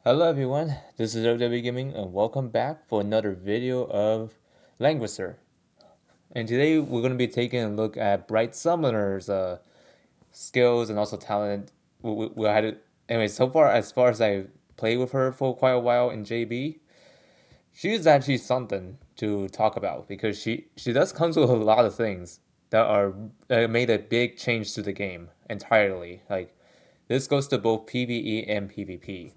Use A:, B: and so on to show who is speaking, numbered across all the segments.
A: Hello everyone, this is OW Gaming and welcome back for another video of Langrisser. And today we're going to be taking a look at Brightsummoner's skills and also talent. We had it anyway. So far, as I played with her for quite a while in JB, she's actually something to talk about because she does come with a lot of things that are made a big change to the game entirely. Like this goes to both PvE and PvP.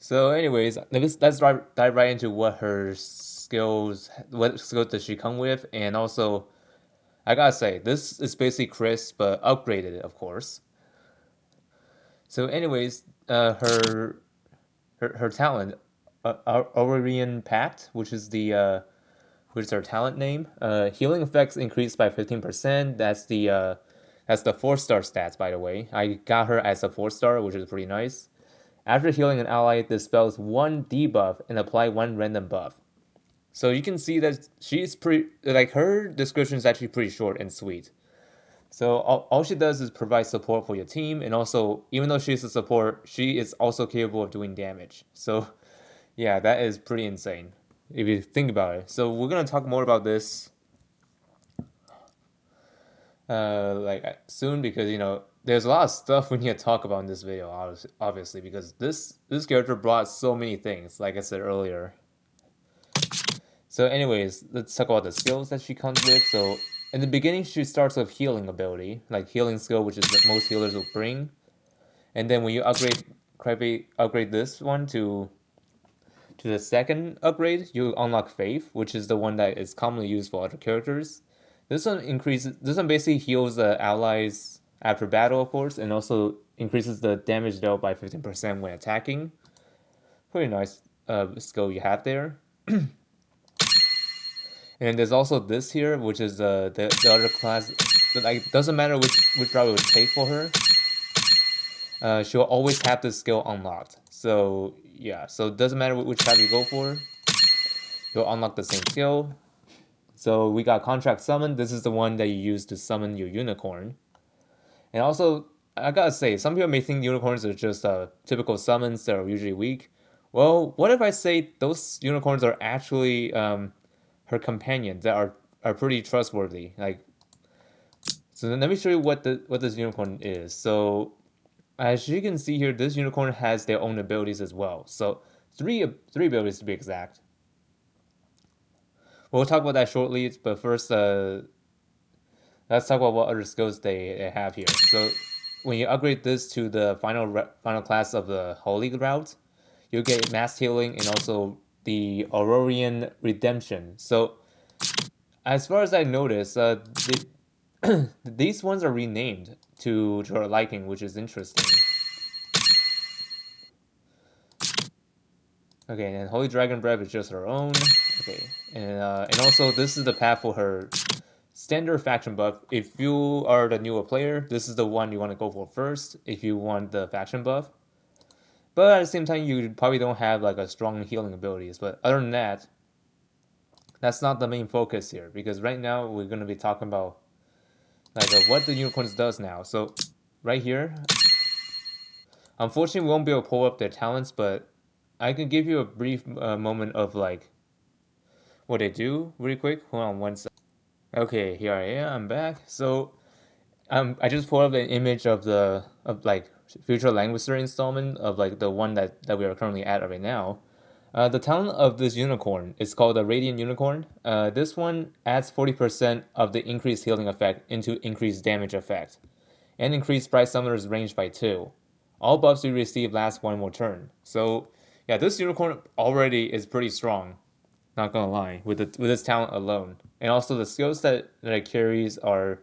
A: So, anyways, let's dive right into what skills does she come with, and also I gotta say this is basically Chris but upgraded, of course. So, anyways, her talent, Aurelian Pact, which is her talent name. Healing effects increased by 15%. That's the 4-star stats, by the way. I got her as a 4-star, which is pretty nice. After healing an ally, dispels one debuff and apply one random buff. So you can see that she's pretty, like, her description is actually pretty short and sweet. So all she does is provide support for your team, and also, even though she's a support, she is also capable of doing damage. So yeah, that is pretty insane if you think about it. So we're gonna talk more about this soon because there's a lot of stuff we need to talk about in this video, obviously, because this character brought so many things, like I said earlier. So, anyways, let's talk about the skills that she comes with. So, in the beginning, she starts with healing ability, like healing skill, which is what most healers will bring. And then when you upgrade this one to the second upgrade, you unlock Faith, which is the one that is commonly used for other characters. This one basically heals the allies after battle, of course, and also increases the damage dealt by 15% when attacking. Pretty nice skill you have there. And there's also this here, which is the other class. Like, doesn't matter which route it would take for her. She'll always have this skill unlocked. So yeah, so it doesn't matter which type you go for, you'll unlock the same skill. So we got contract summon. This is the one that you use to summon your unicorn. And also, I gotta say, some people may think unicorns are just typical summons that are usually weak. Well, what if I say those unicorns are actually her companions that are pretty trustworthy? Like, so then let me show you what this unicorn is. So as you can see here, this unicorn has their own abilities as well. So three abilities to be exact. We'll talk about that shortly, but first, let's talk about what other skills they have here. So when you upgrade this to the final class of the Holy route, you get mass healing and also the Aurorian Redemption. So as far as I noticed, these ones are renamed to her liking, which is interesting. Okay, and Holy Dragon Breath is just her own. Okay, and also this is the path for her standard faction buff. If you are the newer player, this is the one you want to go for first if you want the faction buff. But at the same time, you probably don't have like a strong healing abilities. But other than that, that's not the main focus here because right now we're going to be talking about like what the unicorns does now. So right here, unfortunately, we won't be able to pull up their talents, but I can give you a brief moment of like what they do really quick. Hold on one second. Okay, here I am. I'm back. So I just pulled up an image of like future Langrisser installment of like the one that we are currently at right now. The talent of this unicorn is called the Radiant Unicorn. This one adds 40% of the increased healing effect into increased damage effect, and increased Bright Summoner's range by 2. All buffs you receive last one more turn. So yeah, this unicorn already is pretty strong. Not gonna lie, with its talent alone, and also the skills that it carries are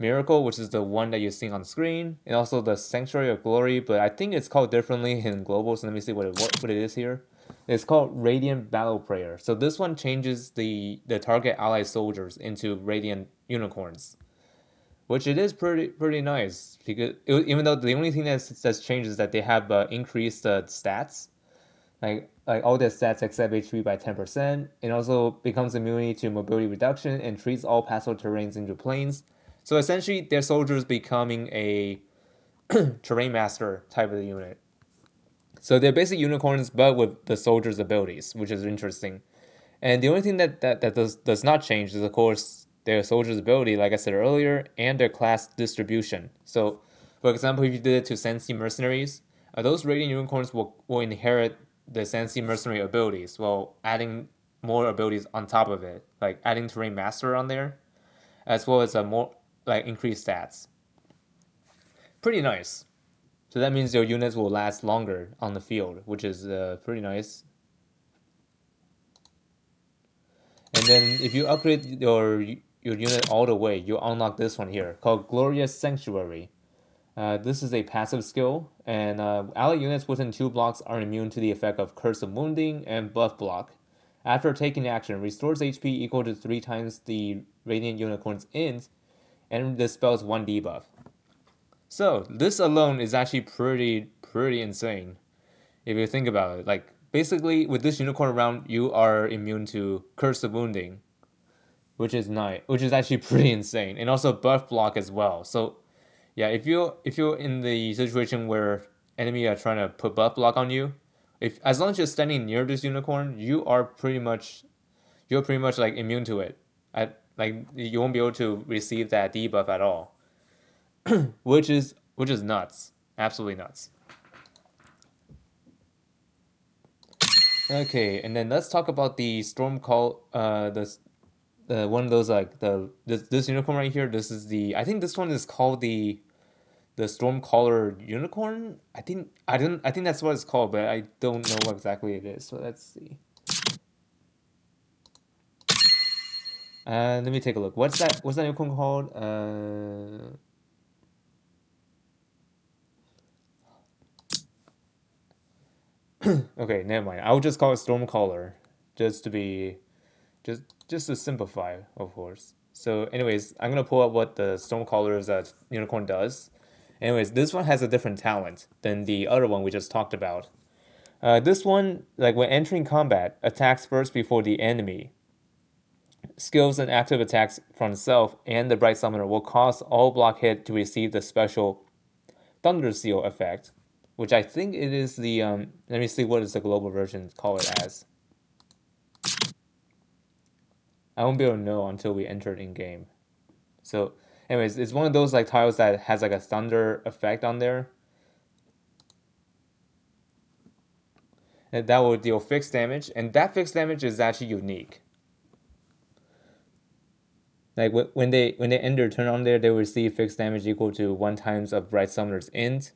A: Miracle, which is the one that you're seeing on screen, and also the Sanctuary of Glory, but I think it's called differently in global. So let me see what it is here. It's called Radiant Battle Prayer. So this one changes the target ally soldiers into Radiant Unicorns, which it is pretty nice because even though the only thing that's changed is that they have increased stats, like all their stats except HP by 10%. It also becomes immune to mobility reduction and treats all passive terrains into planes. So essentially, their soldiers becoming a terrain master type of unit. So they're basic unicorns, but with the soldiers' abilities, which is interesting. And the only thing that does not change is, of course, their soldiers' ability, like I said earlier, and their class distribution. So, for example, if you did it to Sensi mercenaries, those radiant unicorns will inherit the Sensi mercenary abilities while adding more abilities on top of it, like adding terrain master on there, as well as a more like increased stats. Pretty nice. So that means your units will last longer on the field, which is pretty nice. And then if you upgrade your unit all the way, you unlock this one here called Glorious Sanctuary. This is a passive skill, and ally units within 2 blocks are immune to the effect of Curse of Wounding and Buff Block. After taking action, restores HP equal to 3 times the Radiant Unicorn's int, and dispels 1 debuff. So this alone is actually pretty insane if you think about it. Like basically, with this unicorn round, you are immune to Curse of Wounding, which is nice, which is actually pretty insane, and also buff block as well. So yeah, if you're in the situation where enemy are trying to put buff block on you, if as long as you're standing near this unicorn, you're pretty much like immune to it. Like you won't be able to receive that debuff at all, which is nuts, absolutely nuts. Okay, and then let's talk about the storm call. The one of those like this unicorn right here. This is the I think this one is called the Stormcaller unicorn. I think that's what it's called, but I don't know what exactly it is. So let's see. Let me take a look. What's that unicorn called? Okay, never mind. I'll just call it Stormcaller, just to be just just to simplify, of course. So, anyways, I'm gonna pull up what the Stormcaller's unicorn does. Anyways, this one has a different talent than the other one we just talked about. This one, like when entering combat, attacks first before the enemy. Skills and active attacks from self and the Brightsummoner will cause all block hit to receive the special Thunder Seal effect, which I think it is the let me see what is the global version call it as. I won't be able to know until we enter it in game. So, anyways, it's one of those like tiles that has like a thunder effect on there, and that will deal fixed damage, and that fixed damage is actually unique. Like when they end their turn on there, they will receive fixed damage equal to 1 times of Bright Summoner's int,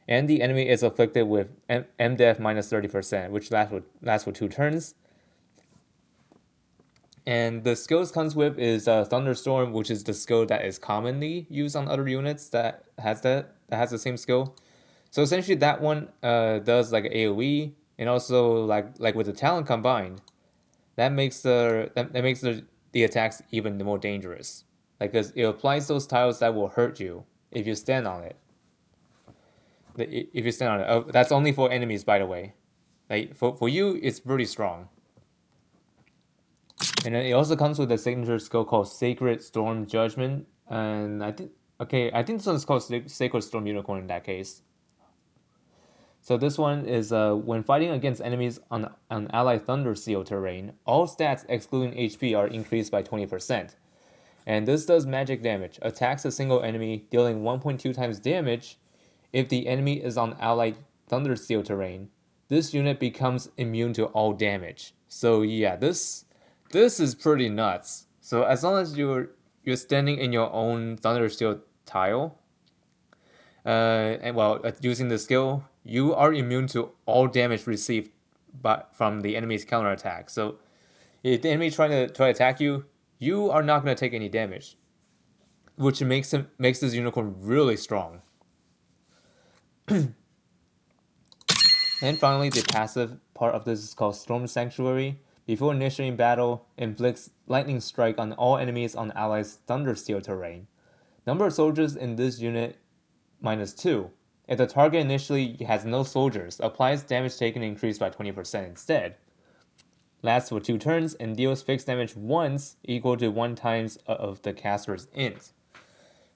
A: and the enemy is afflicted with MDF minus 30%, which lasts for 2 turns. And the skills comes with is Thunderstorm, which is the skill that is commonly used on other units that has the same skill. So essentially, that one does like AOE, and also like with the talent combined, that makes the attacks even more dangerous. Like, because it applies those tiles that will hurt you if you stand on it. If you stand on it, that's only for enemies, by the way. Like for you, it's pretty strong. And then it also comes with a signature skill called Sacred Storm Judgment. And I think this one's called Sacred Storm Unicorn in that case. So this one is when fighting against enemies on allied Thunder Seal terrain, all stats excluding HP are increased by 20%. And this does magic damage. Attacks a single enemy, dealing 1.2 times damage. If the enemy is on allied Thunder Seal terrain, this unit becomes immune to all damage. So yeah, this is pretty nuts. So as long as you're standing in your own Thunder Seal tile, and well, using the skill, you are immune to all damage received from the enemy's counterattack. So if the enemy try to attack you, you are not going to take any damage, which makes this unicorn really strong. And finally, the passive part of this is called Storm Sanctuary. Before initiating battle, inflicts lightning strike on all enemies on allies' Thundersteel terrain. Number of soldiers in this unit -2. If the target initially has no soldiers, applies damage taken increased by 20% instead. Lasts for 2 turns and deals fixed damage once equal to 1 times of the caster's int.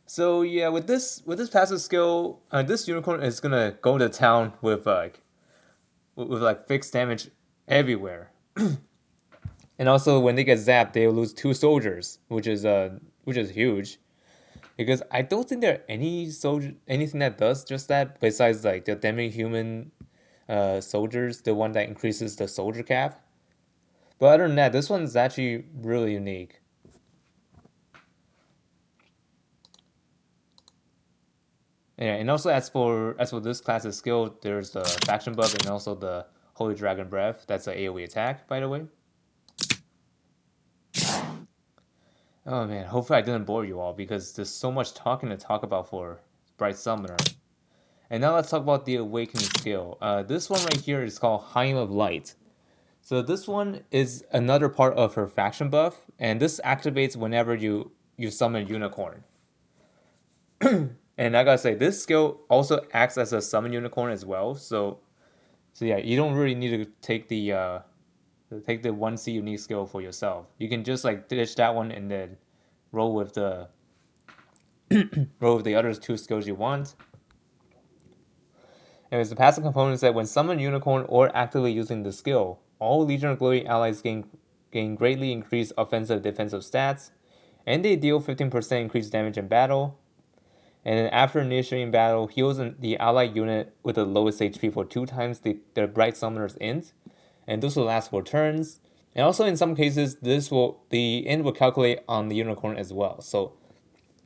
A: So yeah, with this passive skill, this unicorn is gonna go to town with like fixed damage everywhere. And also, when they get zapped, they lose 2 soldiers, which is huge. Because I don't think there are anything that does just that besides like the demi-human soldiers, the one that increases the soldier cap. But other than that, this one's actually really unique. Yeah, and also as for this class's skill, there's the faction buff and also the Holy Dragon Breath. That's an AoE attack, by the way. Oh man, hopefully I didn't bore you all because there's so much talking to talk about for Brightsummoner. And now let's talk about the Awakening skill. This one right here is called Heim of Light. So this one is another part of her faction buff, and this activates whenever you summon Unicorn. And I gotta say, this skill also acts as a summon Unicorn as well. So yeah, you don't really need to take the 1C unique skill for yourself. You can just like ditch that one and then roll with the roll with the other 2 skills you want. Anyways, the passive component is that when summoned Unicorn or actively using the skill, all Legion of Glory allies gain greatly increased offensive defensive stats, and they deal 15% increased damage in battle. And then after initiating battle, heals the allied unit with the lowest HP for 2 times their Bright Summoner's int, and this will last 4 turns. And also in some cases, the int will calculate on the Unicorn as well. So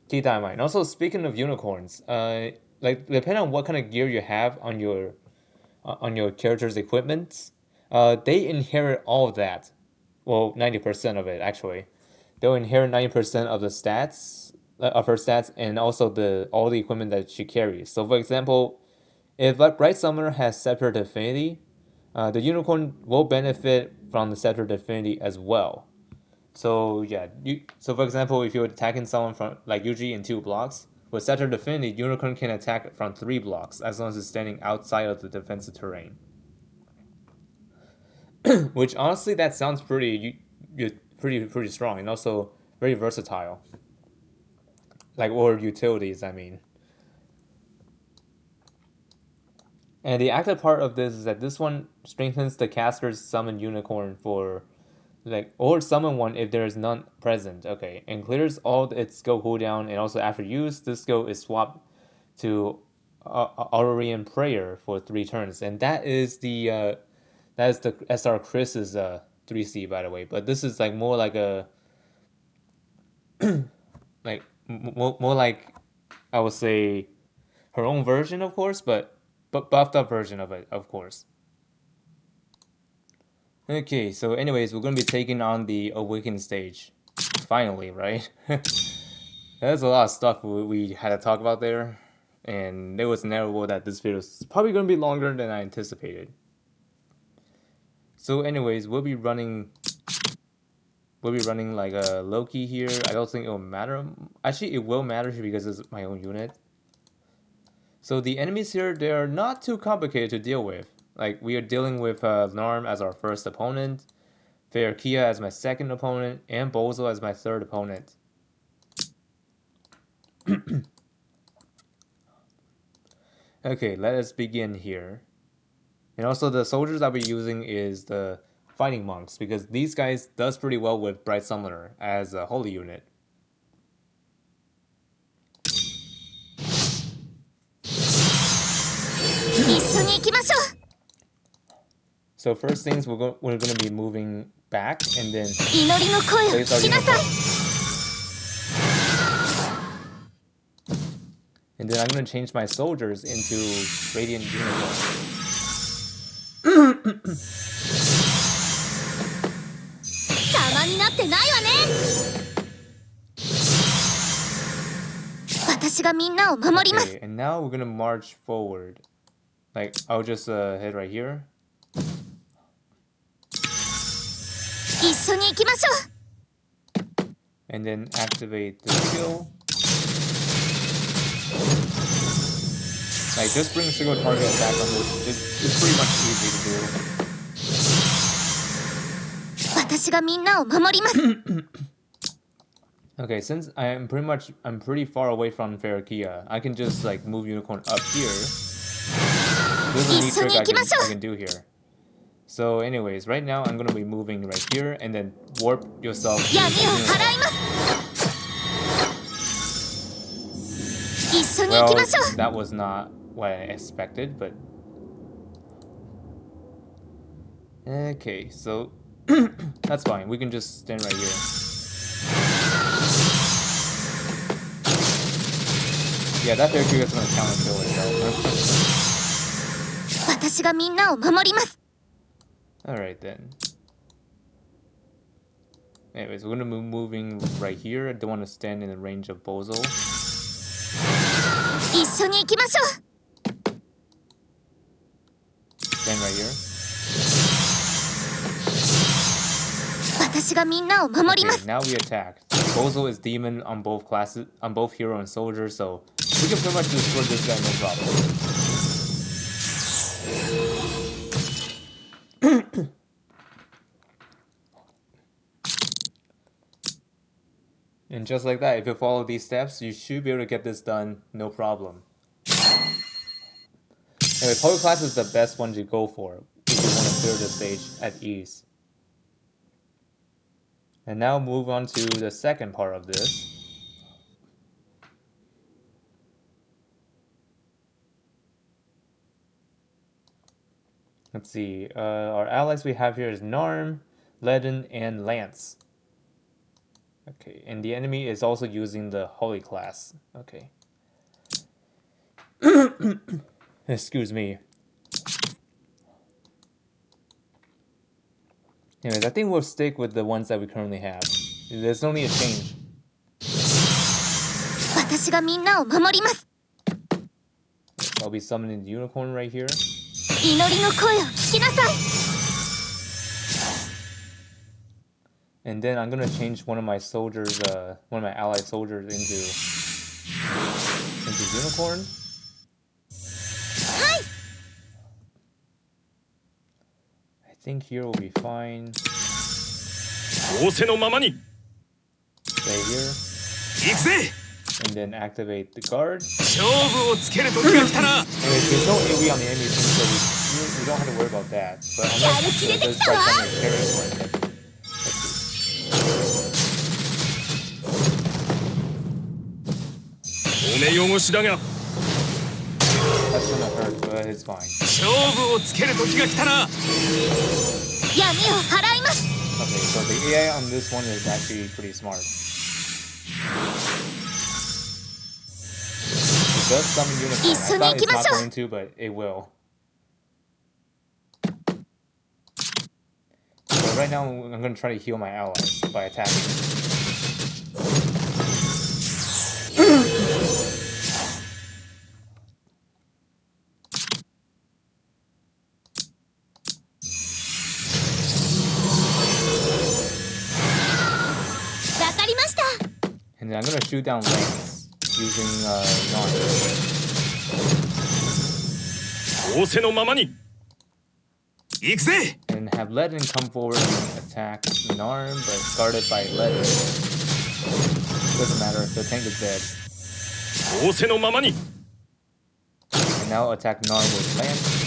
A: keep that in mind. Also, speaking of unicorns, like depending on what kind of gear you have on your character's equipment, they inherit all of that. Well, 90% of it actually. They'll inherit 90% of the stats of her stats, and also all the equipment that she carries. So, for example, if Bright Summoner has Scepter Affinity, the unicorn will benefit from the Scepter Affinity as well. So yeah, so for example, if you're attacking someone from like usually in 2 blocks, with Scepter Affinity, Unicorn can attack from 3 blocks as long as it's standing outside of the defensive terrain. Which honestly, that sounds pretty strong and also very versatile. Like or utilities, I mean. And the active part of this is that this one strengthens the caster's summon unicorn for like or summon one if there is none present. Okay, and clears all its skill cooldown, and also after use, this skill is swapped to Aurorian Prayer for 3 turns, and that is the SR Chris's 3C, by the way. But this is like more like a like more like I would say her own version, of course, but buffed up version of it, of course. Okay, so anyways, we're gonna be taking on the Awakened stage. Finally, right? There's a lot of stuff we had to talk about there, and it was inevitable that this video is probably gonna be longer than I anticipated. So anyways, we'll be running like a Loki here. I don't think it will matter. Actually, it will matter because it's my own unit. So the enemies here, they are not too complicated to deal with. Like, we are dealing with Narm as our first opponent, Fairkia as my second opponent, and Bozo as my third opponent. Okay, let us begin here. And also the soldiers I'll be using is the Fighting Monks, because these guys does pretty well with Bright Summoner as a holy unit. So first things, we're going to be moving back and then place our unicorn. And then I'm going to change my soldiers into Radiant Unicorn. Okay, and now we're going to march forward. Like, I'll just head right here. And then activate the skill. Like, just bring single target attack on this. It's pretty much easy to do. Okay, since I'm pretty far away from Ferrokia, I can just like move Unicorn up here. This is a neat trick I can do here. So anyways, right now I'm gonna be moving right here and then warp yourself to Well, that was not what I expected, but okay, so that's fine. We can just stand right here. Yeah, that Ferrokia is gonna counter kill itself. Alright then. Anyways, we're gonna be moving right here. I don't want to stand in the range of Bozo. Stand right here. Okay, now we attack. Bozo is demon on both classes, on both hero and soldier, so we can pretty much destroy this guy no problem. And just like that, if you follow these steps, you should be able to get this done no problem. Anyway, Power Class is the best one to go for if you want to clear the stage at ease. And now move on to the second part of this. Let's see, our allies we have here is Narm, Ledin, and Lance. Okay, and the enemy is also using the Holy class. Okay. Excuse me. Anyways, I think we'll stick with the ones that we currently have. There's only a change. I'll be summoning the Unicorn right here. And then I'm gonna change one of my soldiers, one of my allied soldiers into Unicorn. I think here will be fine. Stay here. And then activate the guard. Anyways, there's no AoE on the enemy team, so we don't have to worry about that. But unless there's Brightsummoner carrying for it. That's gonna hurt, but it's fine. Okay, so the AI on this one is actually pretty smart. It does summon Unicorn. I thought it's not going to, but it will. So right now, I'm going to try to heal my allies by attacking. And then I'm going to shoot down Lance using Narm. And have Ledin come forward and attack Narm, but guarded by Ledin. Doesn't matter, the tank is dead. And now attack Narm with Lance.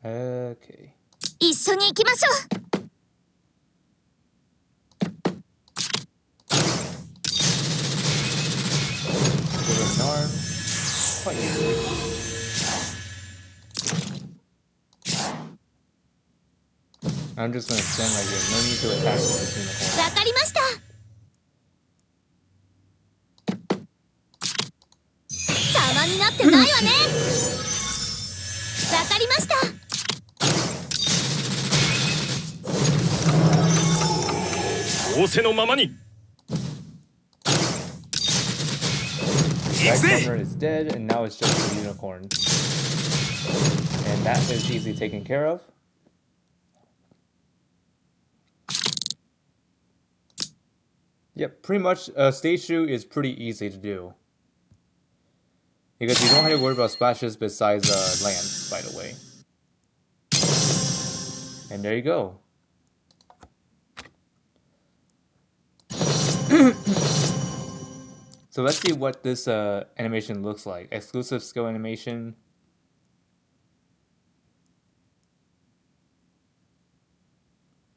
A: Okay. Give an arm. Quite easily. I'm just gonna stand right here. No need to attack with this unicorn. Brightsummoner is dead, and now it's just the unicorn. And that is easily taken care of. Yep, pretty much. Stage 2 is pretty easy to do because you don't have to worry about splashes besides land. By the way, and there you go. So let's see what this animation looks like. Exclusive skill animation.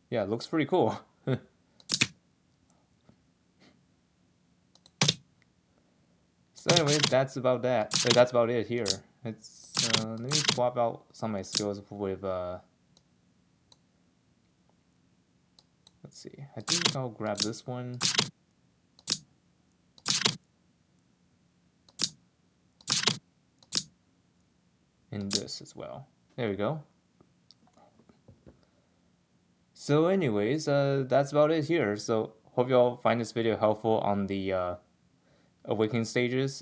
A: Yeah, it looks pretty cool. So anyways, that's about that. That's about it here. It's let me swap out some of my skills with let's see. I think I'll grab this one and this as well. There we go. So anyways, that's about it here. So hope you all find this video helpful on the awakening stages.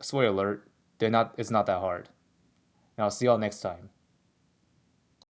A: Spoiler alert, it's not that hard. And I'll see y'all next time.